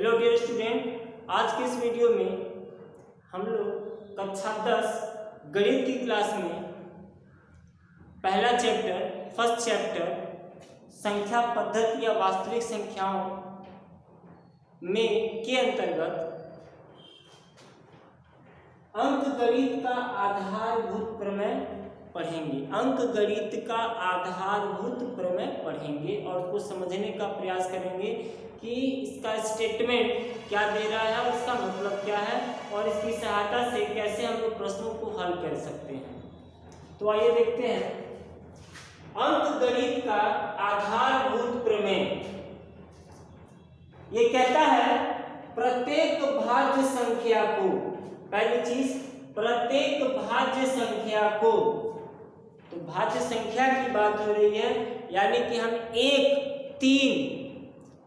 Hello dear student, आज के इस वीडियो में हम लोग कक्षा 10 गणित की क्लास में पहला चैप्टर फर्स्ट चैप्टर संख्या पद्धति या वास्तविक संख्याओं में के अंतर्गत अंकगणित का आधारभूत प्रमेय पढ़ेंगे। अंकगणित का आधारभूत प्रमेय पढ़ेंगे और उसको समझने का प्रयास करेंगे कि इसका स्टेटमेंट क्या दे रहा है, उसका मतलब क्या है और इसकी सहायता से कैसे हम लोग प्रश्नों को हल कर सकते हैं। तो आइए देखते हैं अंकगणित का आधारभूत प्रमेय। ये कहता है प्रत्येक भाज्य संख्या को, पहली चीज प्रत्येक भाज्य संख्या को, तो भाज्य संख्या की बात हो रही है, यानी कि हम 1, 3,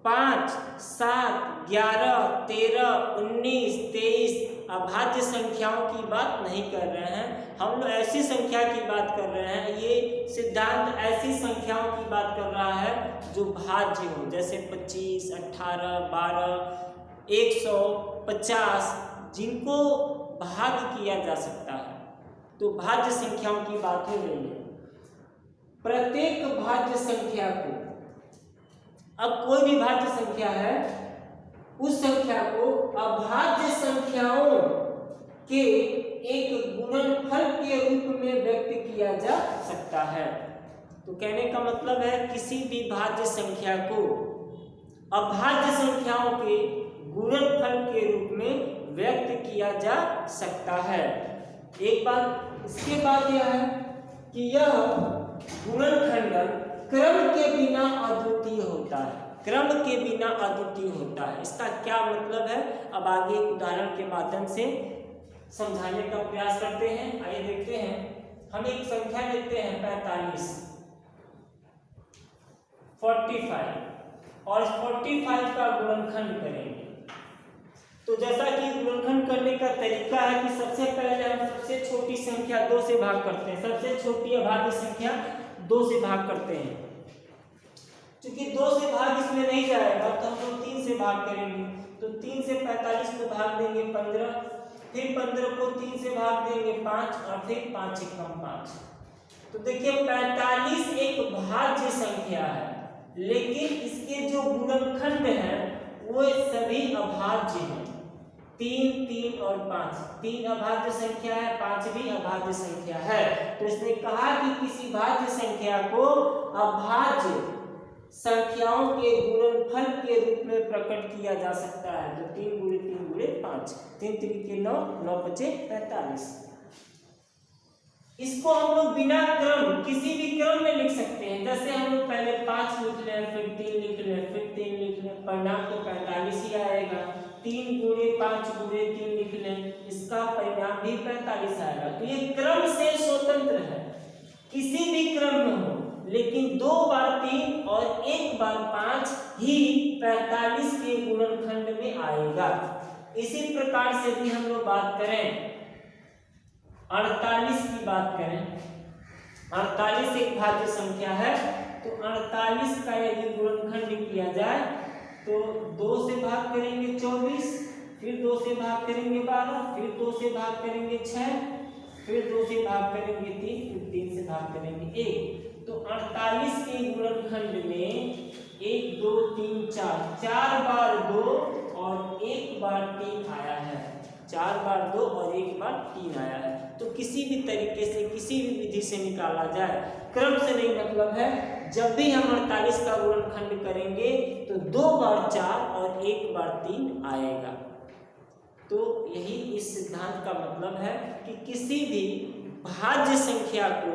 5, 7, 11, 13, 19, 23 अभाज्य संख्याओं की बात नहीं कर रहे हैं। हम लोग ऐसी संख्या की बात कर रहे हैं। ये सिद्धांत ऐसी संख्याओं की बात कर रहा है जो भाज्य हो, जैसे 25, 18, 12, 150, जिनको भाग किया जा सकता है। तो भाज्य संख्याओं की बात हो रही है। प्रत्येक भाज्य संख्या को, अब कोई भी भाज्य संख्या है उस संख्या को अभाज्य संख्याओं के एक गुणनफल के रूप में व्यक्त किया जा सकता है। तो कहने का मतलब है किसी भी भाज्य संख्या को अभाज्य संख्याओं के गुणनफल के रूप में व्यक्त किया जा सकता है। एक बात इसके बाद यह है कि यह गुणनखंडन क्रम के बिना अद्वितीय होता है। क्रम के बिना अद्वितीय होता है, इसका क्या मतलब है अब आगे एक उदाहरण के माध्यम से समझाने का प्रयास करते हैं। आइए देखते हैं। हम एक संख्या लेते हैं 45, 45 और 45 का गुणनखंड करेंगे। तो जैसा कि गुणनखंड करने का तरीका है कि सबसे पहले हम सबसे छोटी संख्या 2 से भाग करते हैं। सबसे छोटी अभाज्य संख्या 2 से भाग करते हैं। क्योंकि 2 से भाग इसमें नहीं जाएगा तो हम लोग 3 से भाग करेंगे। तो 3 से 45 को भाग देंगे 15, फिर 15 को 3 से भाग देंगे 5 और फिर 5 एकम 5। तो देखिए 45 एक भाज्य संख्या है, लेकिन इसके जो गुणनखंड हैं वो सभी अभाज्य हैं। 3, 3 और 5, 3 अभाज्य संख्या है, 5 भी अभाज्य संख्या है। तो इसने कहा कि किसी भाज्य संख्या को अभाज्य संख्याओं के गुणनफल के रूप में प्रकट किया जा सकता है। तो 3 गुणे 3 गुणे 5, 3 3 के 9, 9 5 45। इसको हम लोग बिना क्रम किसी भी क्रम में लिख सकते हैं। जैसे हम लोग पहले 5 लिख लें, फिर 3 लिख लें, फिर 3 लिख लें, परिणाम तो 45 ही आएगा। 3 गुणे 5 गुणे 3 लिख लें, इसका परिणाम भी 45 आएगा। तो ये क्रम से स्वतंत्र है, किसी भी क्रम में हो, लेकिन 2 बार 3 और 1 बार 5 ही 45 के गुणनखंड में आएगा। इसी प्रकार से भी हम लोग बात करें 48 की बात करें। 48 एक भाज्य संख्या है, तो 48 का यदि गुणनखंड किया जाए तो 2 से भाग करेंगे 24, फिर 2 से भाग करेंगे 12, फिर 2 से भाग करेंगे 6, फिर 2 से भाग करेंगे 3, फिर 3 से भाग करेंगे 1। तो 48 के गुणनखंड में 1 2 3 4 बार 2 और 1 बार 3 आया है। 4 बार 2 और 1 बार 3 आया है। तो किसी भी तरीके से किसी भी विधि से निकाला जाए, क्रम से नहीं मतलब है। जब भी हम 48 का गुणनखंड करेंगे तो 2 बार 4 और 1 बार 3 आएगा। तो यही इस सिद्धांत का मतलब है कि किसी भी भाज्य संख्या को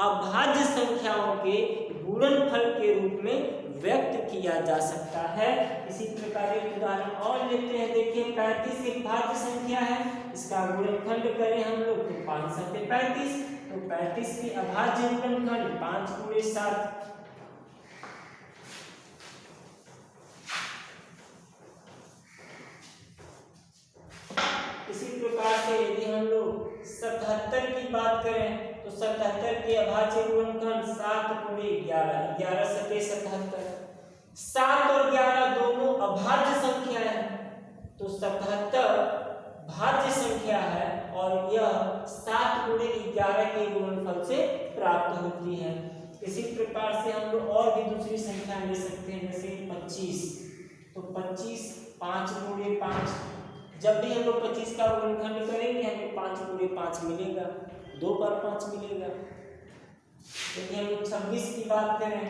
अभाज्य संख्याओं के गुणनफल के रूप में व्यक्त किया जा सकता है। इसी प्रकार एक उदाहरण और लेते हैं। देखिए 35 एक भाज्य संख्या है, इसका गुणनखंड करें हम लोग तो 5 7 35। तो 35 के अभाज्य गुणनखंड 5 गुणे 7। इसी प्रकार से यदि हम लोग 77 की बात करें तो 77 के अभाज्य गुणनखंड 7 गुणे 11, 11 7 77। 7 और 11 दोनों अभाज्य संख्या है, तो 77 भाज्य संख्या है और यह 7 गुणे 11 के गुणनफल से प्राप्त होती है। इसी प्रकार से हम लोग और भी दूसरी संख्या ले सकते हैं, जैसे 25। तो 25 5 गुणे 5, जब भी हम लोग 25 का गुणनखंड करेंगे हमें 5 गुणे 5 मिलेगा, 2 बार 5 मिलेगा। यदि हम लोग 26 की बात करें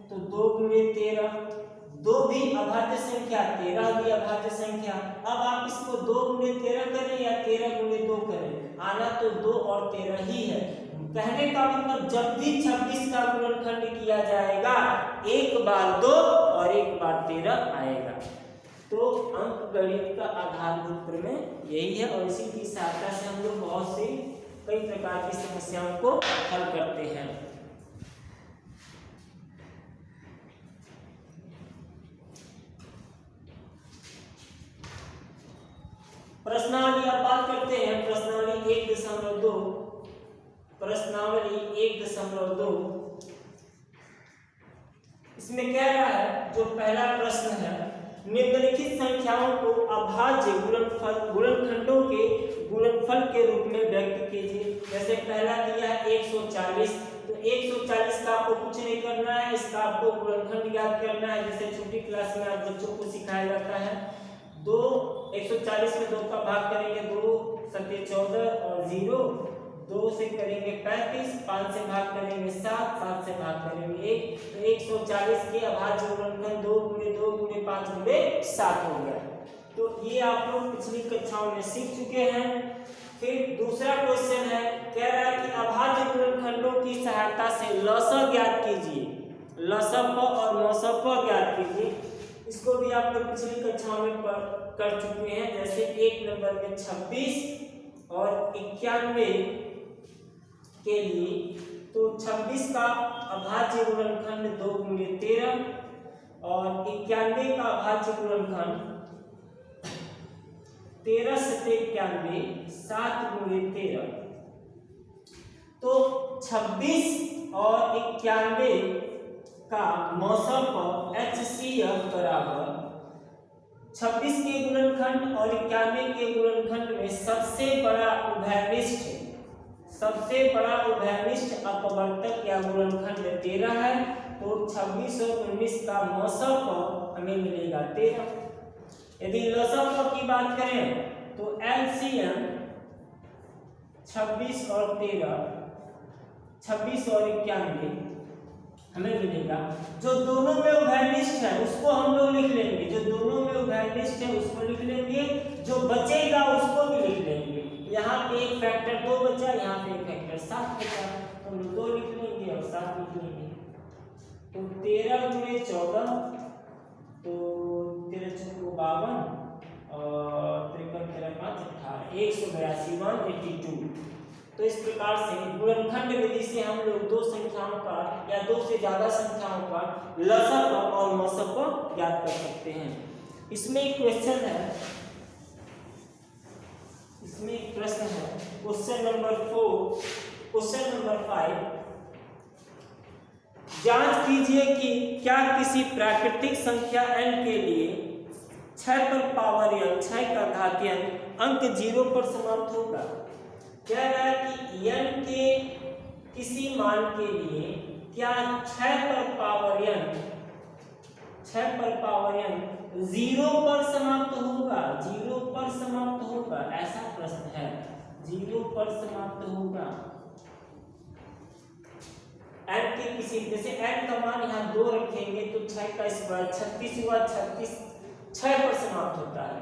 तो 2 गुणे 13, 2 भी अभाज्य संख्या, 13 भी अभाज्य संख्या। अब आप इसको 2 गुणे 13 करें या 13 गुणे 2 करें, आना तो 2 और 13 ही है। कहने का मतलब जब भी 26 का गुणनखंड किया जाएगा एक बार 2 और एक बार 13 आएगा। तो अंक गणित का आधारभूत प्रमेय यही है और इसी की सहायता से हम लोग बहुत सी कई प्रकार की समस्याओं को हल करते हैं। प्रश्नावली अब बात करते हैं। प्रश्नावली 1.2, प्रश्नावली 1.2 इसमें क्या रहा है, जो पहला प्रश्न है, निम्नलिखित संख्याओं को अभाज्य गुणनखंडों के गुणनफल के रूप में व्यक्त कीजिए। जैसे पहला दिया है 140, तो 140 का आपको कुछ नहीं करना है, इसका आपको गुणनखंड याद करना है। जैसे छोटी क्लास में आप बच्चों को सिखाया जाता है, 140 में 2 का भाग करेंगे 2 7 14 और 0, 2 से करेंगे 35, 5 से भाग करेंगे 7, 7 से भाग करेंगे 1। तो 140 के अभाज्य गुणनखंड 2 गुणे 2 गुणे 5 गुणे 7 हो गया। तो ये आप लोग पिछली कक्षाओं में सीख चुके हैं। फिर दूसरा क्वेश्चन है, कह रहा है कि अभाज्य गुणनखंडों की सहायता से लसअ ज्ञात कीजिए। लसअ और मसअ ज्ञात कीजिए। इसको भी आप लोग पिछली कक्षाओं में कर चुके हैं। जैसे 1 नंबर में 26 और 91 के लिए, तो 26 का अभाज्य गुणनखंड 2 गुणे 13 और 91 का अभाज्य गुणनखंड 13 से 91 7 गुणे 13। तो 26 और 91 का मसअ HCF बराबर 26 के गुणनखंड और 91 के गुणनखंड में सबसे बड़ा उभयनिष्ठ अपवर्तक या गुणनखंड 13 है। तो 26 और 19 का मसअ हमें मिलेगा 13। यदि लसअ की बात करें तो LCM 26 और 13, 26 और 91 हमें मिलेगा। जो दोनों में उभयनिष्ठ है उसको हम लोग लिख लेंगे, जो दोनों में उभयनिष्ठ है उसको लिख लेंगे, जो बचेगा उसको भी लिख लेंगे। यहाँ पे एक फैक्टर 2 बचा, यहाँ पे एक फैक्टर 7 बचा, तो हम 2 लिख लेंगे और 7 लिख लेंगे। तो 13 गुणे 14, तो 13 चौको 52 और 53 13 5 18, 182 182। तो इस प्रकार से गुणनखंड विधि से हम लोग 2 संख्याओं का या 2 से ज्यादा संख्याओं का लसअ और मसअ ज्ञात कर सकते हैं। इसमें एक क्वेश्चन है, इसमें एक प्रश्न है, क्वेश्चन नंबर 5, जांच कीजिए कि क्या किसी प्राकृतिक संख्या n के लिए 6 पर पावर n 6 का घातीय अंक 0 पर समाप्त होगा। कह रहा है कि n के किसी मान के लिए क्या 6 पर पावर n 0 पर समाप्त होगा, 0 पर समाप्त होगा, ऐसा प्रश्न है। 0 पर समाप्त होगा n के किसी, जैसे n का मान यहाँ 2 रखेंगे तो 6 का स्क्वायर 36 हुआ, 36 6 पर समाप्त होता है।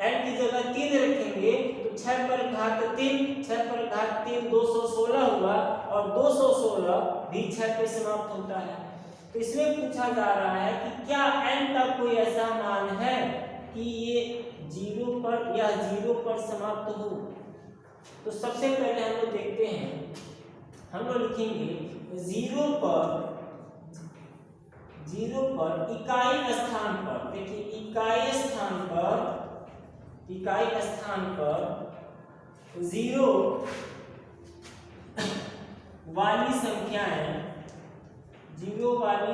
n की जगह 3 रखेंगे तो 6 पर घात 3, 6 पर घात 3 216 हुआ और 216 भी 6 पर समाप्त होता है। तो इसमें पूछा जा रहा है कि क्या n का कोई ऐसा मान है कि ये 0 पर समाप्त हो। तो सबसे पहले हम लोग देखते हैं, हम लोग लिखेंगे 0 पर इकाई स्थान पर, देखिए इकाई स्थान पर 0 वाली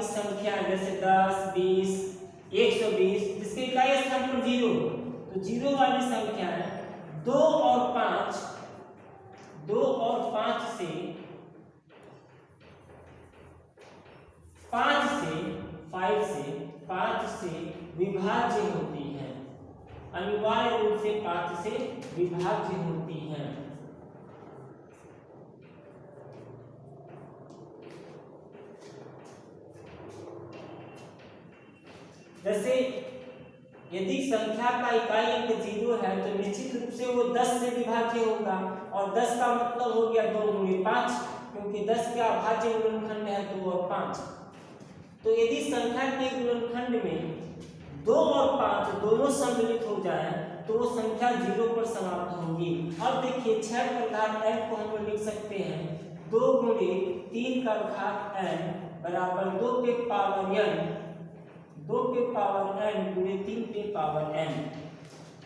संख्याएं जैसे 10 20 120, जिसके इकाई स्थान पर 0, तो तो जीरो वाली संख्या है 2 और 5 से 5 से विभाज्य होती है, अनिवार्य रूप से 5 से विभाज्य होती है। जैसे यदि संख्या का इकाई अंक 0 है तो निश्चित रूप से वो 10 से विभाज्य होगा, और 10 का मतलब हो गया 2 गुणे 5, क्योंकि 10 के अभाज्य गुणनखंड है 2 और 5। तो यदि संख्या के गुणनखंड में 2 और 5 दोनों सम्मिलित हो जाए तो वो संख्या 0 पर समाप्त होगी। अब देखिए 6 पर घात n को हम लोग लिख सकते हैं 2 गुणे 3 का घात n बराबर 2 पे पावर n, 2 पे पावर n गुणे 3 पे पावर n।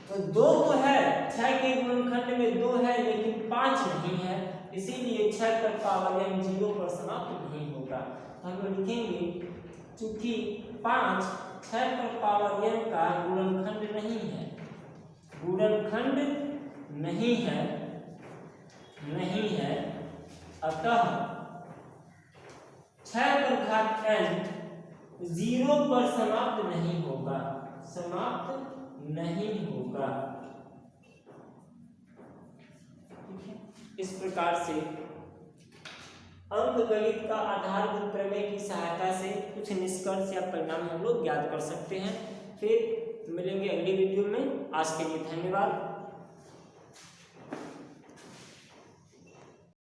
तो 2 तो है, 6 के गुणनखंड में 2 है लेकिन 5 नहीं है, इसीलिए 6 पर पावर n 0 पर समाप्त नहीं होगा। तो हम लोग लिखेंगे चूंकि 5 6 पर पावर n का गुणनखंड नहीं है, अतः 6 पर घात n 0 पर समाप्त नहीं होगा। इस प्रकार से अंकगणित का आधारभूत प्रमेय की सहायता से कुछ निष्कर्ष या परिणाम हम लोग ज्ञात कर सकते हैं। फिर मिलेंगे अगली वीडियो में। आज के लिए धन्यवाद।